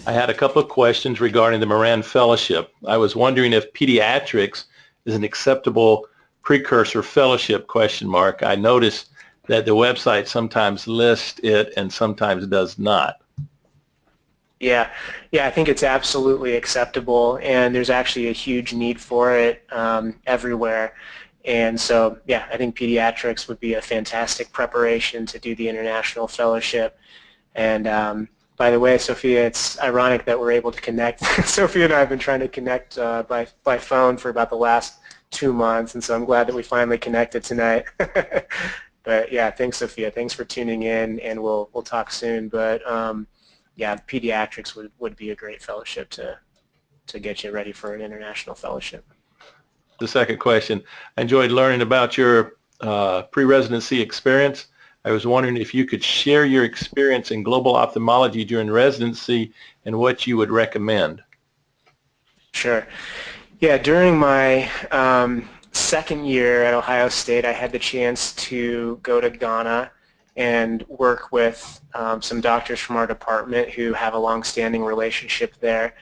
I had a couple of questions regarding the Moran Fellowship. I was wondering if pediatrics is an acceptable precursor fellowship, ? I noticed that the website sometimes lists it and sometimes does not. Yeah, I think it's absolutely acceptable, and there's actually a huge need for it everywhere. And so, yeah, I think pediatrics would be a fantastic preparation to do the international fellowship. And by the way, Sophia, it's ironic that we're able to connect. Sophia and I have been trying to connect by phone for about the last 2 months, and so I'm glad that we finally connected tonight. But yeah, thanks, Sophia. Thanks for tuning in, and we'll talk soon. But yeah, pediatrics would be a great fellowship to get you ready for an international fellowship. The second question, I enjoyed learning about your pre-residency experience. I was wondering if you could share your experience in global ophthalmology during residency and what you would recommend. Sure. Yeah, during my second year at Ohio State, I had the chance to go to Ghana and work with some doctors from our department who have a long-standing relationship there.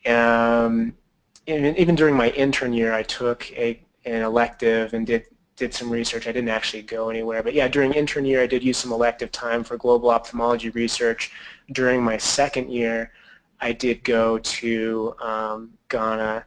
Even during my intern year, I took an elective and did some research. I didn't actually go anywhere, but yeah, during intern year, I did use some elective time for global ophthalmology research. During my second year, I did go to Ghana,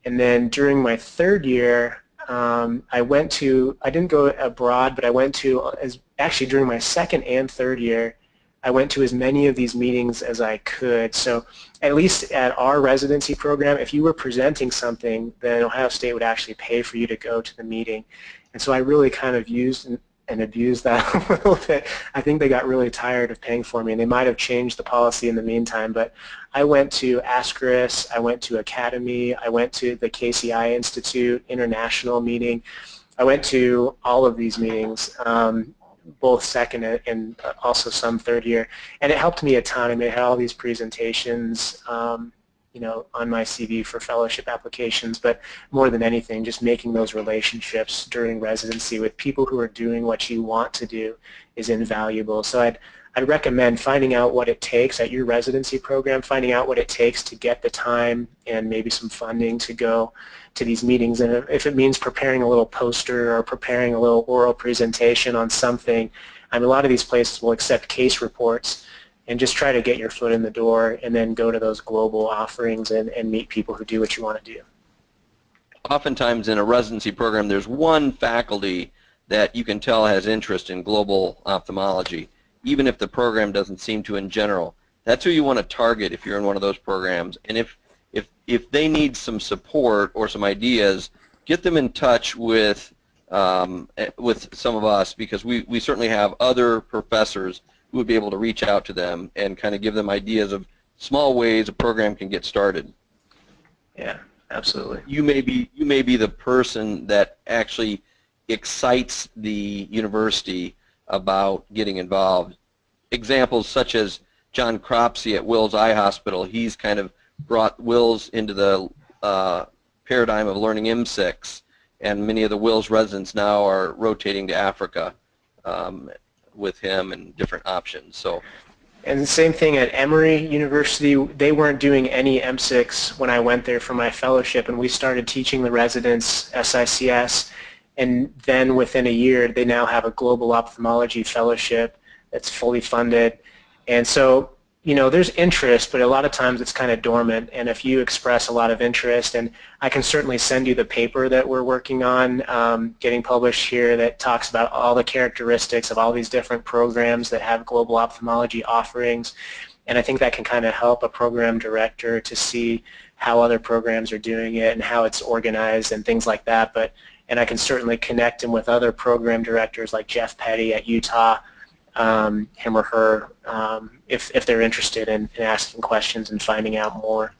and then during my third year, I didn't go abroad, but I went to, actually during my second and third year, I went to as many of these meetings as I could. So at least at our residency program, if you were presenting something, then Ohio State would actually pay for you to go to the meeting. And so I really kind of used and abused that a little bit. I think they got really tired of paying for me, and they might have changed the policy in the meantime. But I went to Ascaris, I went to Academy, I went to the KCI Institute International meeting. I went to all of these meetings, both second and also some third year, and it helped me a ton. I mean, I had all these presentations, you know, on my CV for fellowship applications, but more than anything, just making those relationships during residency with people who are doing what you want to do is invaluable. So I'd recommend finding out what it takes at your residency program, finding out what it takes to get the time and maybe some funding to go to these meetings. And if it means preparing a little poster or preparing a little oral presentation on something, I mean, a lot of these places will accept case reports, and just try to get your foot in the door and then go to those global offerings and meet people who do what you want to do. Oftentimes in a residency program, there's one faculty that you can tell has interest in global ophthalmology, even if the program doesn't seem to in general. That's who you want to target if you're in one of those programs. And if they need some support or some ideas, get them in touch with some of us, because we certainly have other professors who would be able to reach out to them and kind of give them ideas of small ways a program can get started. Yeah, absolutely. You may be the person that actually excites the university about getting involved. Examples such as John Cropsey at Wills Eye Hospital. He's kind of brought Wills into the paradigm of learning M6, and many of the Wills residents now are rotating to Africa with him and different options. So, and the same thing at Emory University. They weren't doing any M6 when I went there for my fellowship, and we started teaching the residents SICS, and then within a year they now have a global ophthalmology fellowship that's fully funded. And so, you know, there's interest, but a lot of times it's kind of dormant. And if you express a lot of interest, and I can certainly send you the paper that we're working on, getting published here, that talks about all the characteristics of all these different programs that have global ophthalmology offerings. And I think that can kind of help a program director to see how other programs are doing it and how it's organized and things like that. And I can certainly connect him with other program directors like Jeff Petty at Utah, him or her, if they're interested in asking questions and finding out more.